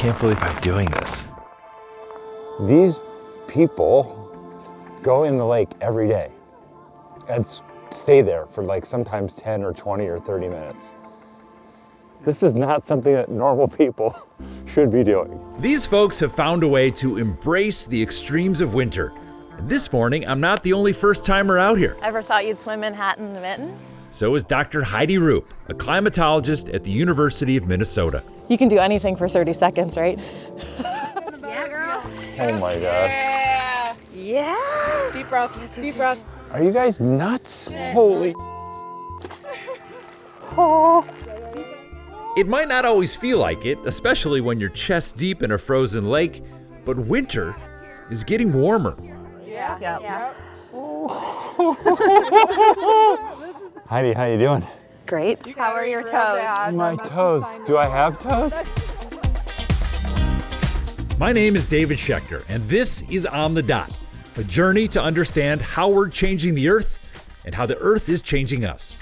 can't believe I'm doing this. These people go in the lake every day and stay there for like sometimes 10 or 20 or 30 minutes. This is not something that normal people should be doing. These folks have found a way to embrace the extremes of winter. And this morning, I'm not the only first-timer out here. Ever thought you'd swim in hat and mittens? So is Dr. Heidi Roop, a climatologist at the University of Minnesota. You can do anything for 30 seconds, right? Yeah, girl. Oh my God. Yeah. Yeah. Deep breaths, deep breaths. Are you guys nuts? Holy. It might not always feel like it, especially when you're chest deep in a frozen lake, but winter is getting warmer. Yeah. Heidi, how you doing? Great. How are your toes? My toes. Do I have toes? My name is David Schechter, and this is On the Dot, a journey to understand how we're changing the Earth and how the Earth is changing us.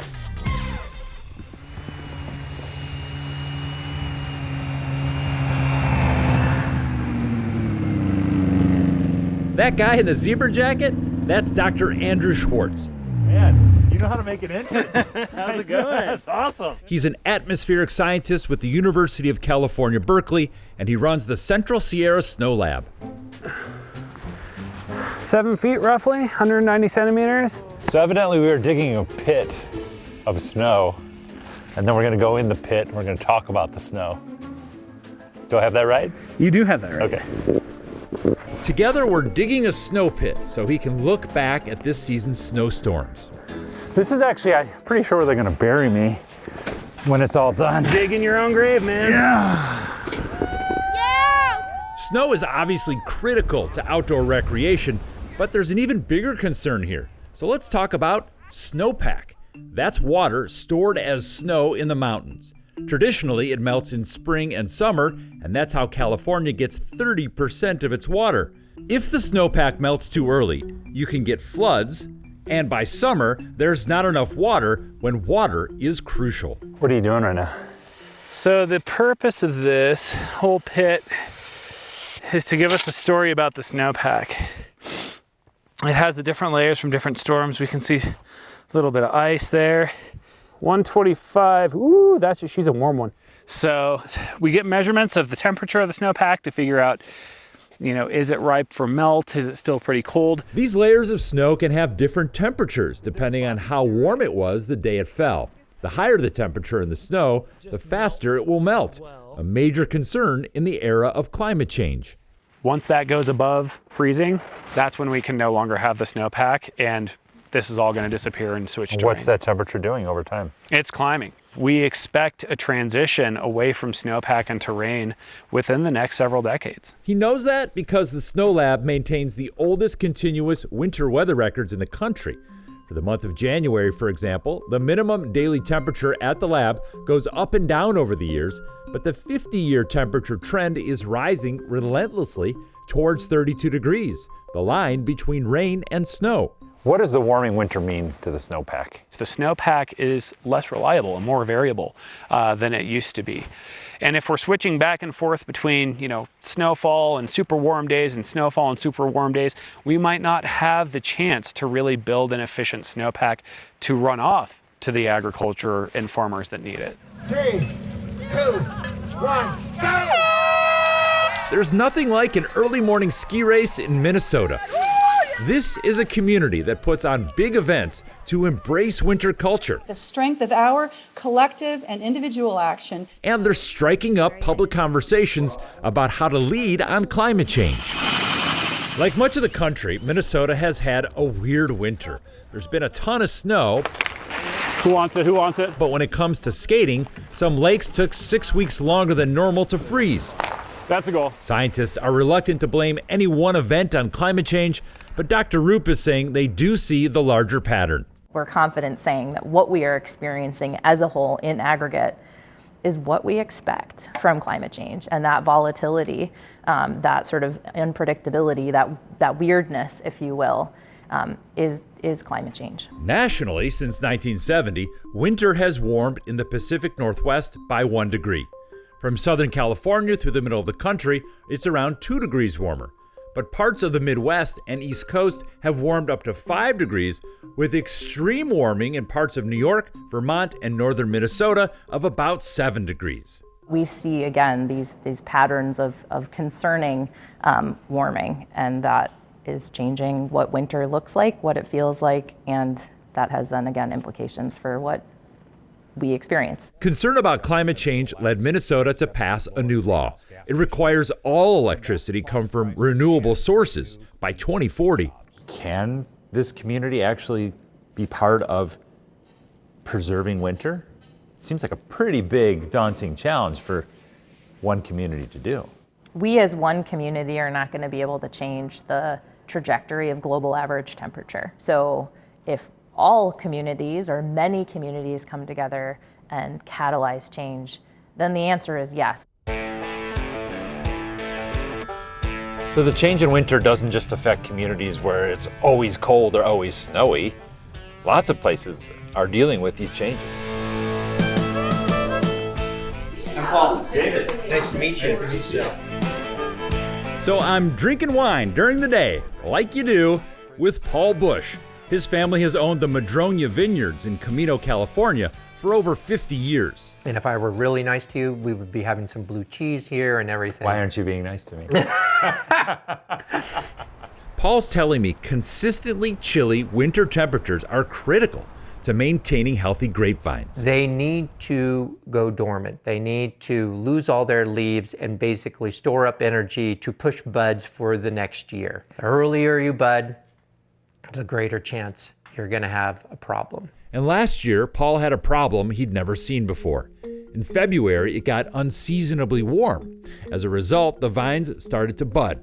That guy in the zebra jacket, that's Dr. Andrew Schwartz. Man, you know how to make an entrance. How's it going? That's awesome. He's an atmospheric scientist with the University of California, Berkeley, and he runs the Central Sierra Snow Lab. 7 feet roughly, 190 centimeters. So evidently we were digging a pit of snow, and then we're gonna go in the pit and we're gonna talk about the snow. Do I have that right? You do have that right. Okay. Together, we're digging a snow pit so he can look back at this season's snowstorms. This is actually, I'm pretty sure where they're gonna bury me when it's all done. Dig in your own grave, man. Snow is obviously critical to outdoor recreation, but there's an even bigger concern here. So let's talk about snowpack. That's water stored as snow in the mountains. Traditionally, it melts in spring and summer, and that's how California gets 30% of its water. If the snowpack melts too early, you can get floods, and by summer, there's not enough water when water is crucial. What are you doing right now? So the purpose of this whole pit is to give us a story about the snowpack. It has the different layers from different storms. We can see a little bit of ice there. 125, ooh, she's a warm one. So we get measurements of the temperature of the snowpack to figure out, is it ripe for melt? Is it still pretty cold? These layers of snow can have different temperatures depending on how warm it was the day it fell. The higher the temperature in the snow, the faster it will melt, a major concern in the era of climate change. Once that goes above freezing, that's when we can no longer have the snowpack, and this is all going to disappear and switch to What's rain. that temperature doing over time? It's climbing. We expect a transition away from snowpack and to rain within the next several decades. He knows that because the Snow Lab maintains the oldest continuous winter weather records in the country. For the month of January, for example, the minimum daily temperature at the lab goes up and down over the years, but the 50-year temperature trend is rising relentlessly towards 32 degrees, the line between rain and snow. What does the warming winter mean to the snowpack? The snowpack is less reliable and more variable than it used to be. And if we're switching back and forth between, snowfall and super warm days and snowfall and super warm days, we might not have the chance to really build an efficient snowpack to run off to the agriculture and farmers that need it. 3, 2, 1, go! There's nothing like an early morning ski race in Minnesota. This is a community that puts on big events to embrace winter culture. The strength of our collective and individual action. And they're striking up public conversations about how to lead on climate change. Like much of the country, Minnesota has had a weird winter. There's been a ton of snow. Who wants it? Who wants it? But when it comes to skating, some lakes took 6 weeks longer than normal to freeze. That's a goal. Scientists are reluctant to blame any one event on climate change, but Dr. Roop is saying they do see the larger pattern. We're confident saying that what we are experiencing as a whole in aggregate is what we expect from climate change, and that volatility, that sort of unpredictability, that weirdness, if you will, is climate change. Nationally, since 1970, winter has warmed in the Pacific Northwest by 1 degree. From Southern California through the middle of the country, it's around 2 degrees warmer. But parts of the Midwest and East Coast have warmed up to 5 degrees, with extreme warming in parts of New York, Vermont, and northern Minnesota of about 7 degrees. We see, again, these patterns of concerning warming, and that is changing what winter looks like, what it feels like, and that has then, again, implications for what we experience. Concern about climate change led Minnesota to pass a new law. It requires all electricity come from renewable sources by 2040. Can this community actually be part of preserving winter? It seems like a pretty big, daunting challenge for one community to do. We as one community are not going to be able to change the trajectory of global average temperature. So if all communities or many communities come together and catalyze change, then the answer is yes. So the change in winter doesn't just affect communities where it's always cold or always snowy. Lots of places are dealing with these changes. I'm Paul. David. Nice to meet you. So I'm drinking wine during the day, like you do, with Paul Bush. His family has owned the Madroña Vineyards in Camino, California for over 50 years. And if I were really nice to you, we would be having some blue cheese here and everything. Why aren't you being nice to me? Paul's telling me consistently chilly winter temperatures are critical to maintaining healthy grapevines. They need to go dormant. They need to lose all their leaves and basically store up energy to push buds for the next year. The earlier you bud, the greater chance you're going to have a problem. And last year, Paul had a problem he'd never seen before. In February, it got unseasonably warm. As a result, the vines started to bud.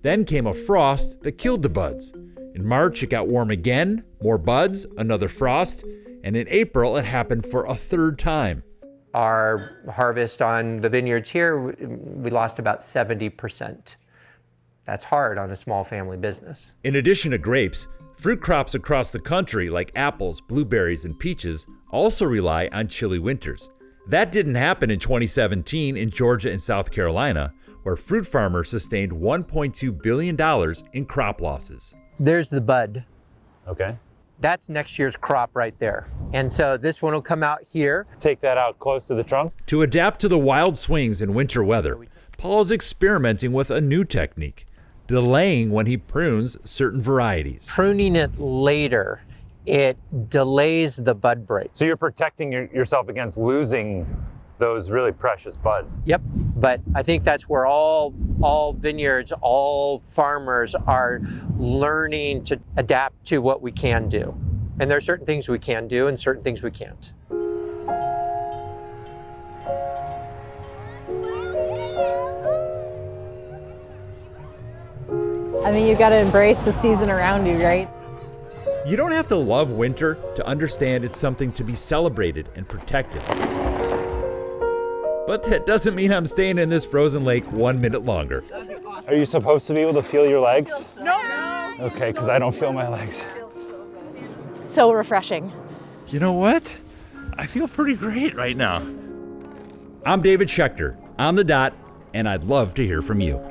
Then came a frost that killed the buds. In March, it got warm again, more buds, another frost, and in April, it happened for a third time. Our harvest on the vineyards here, we lost about 70%. That's hard on a small family business. In addition to grapes, fruit crops across the country like apples, blueberries, and peaches also rely on chilly winters. That didn't happen in 2017 in Georgia and South Carolina, where fruit farmers sustained $1.2 billion in crop losses. There's the bud. Okay. That's next year's crop right there. And so this one will come out here. Take that out close to the trunk. To adapt to the wild swings in winter weather, Paul is experimenting with a new technique, delaying when he prunes certain varieties. Pruning it later, it delays the bud break. So you're protecting yourself against losing those really precious buds. Yep, but I think that's where all vineyards, all farmers are learning to adapt to what we can do. And there are certain things we can do and certain things we can't. I mean, you got to embrace the season around you, right? You don't have to love winter to understand it's something to be celebrated and protected. But that doesn't mean I'm staying in this frozen lake 1 minute longer. Are you supposed to be able to feel your legs? No. Okay, because I don't feel my legs. So refreshing. You know what? I feel pretty great right now. I'm David Schechter, on the dot, and I'd love to hear from you.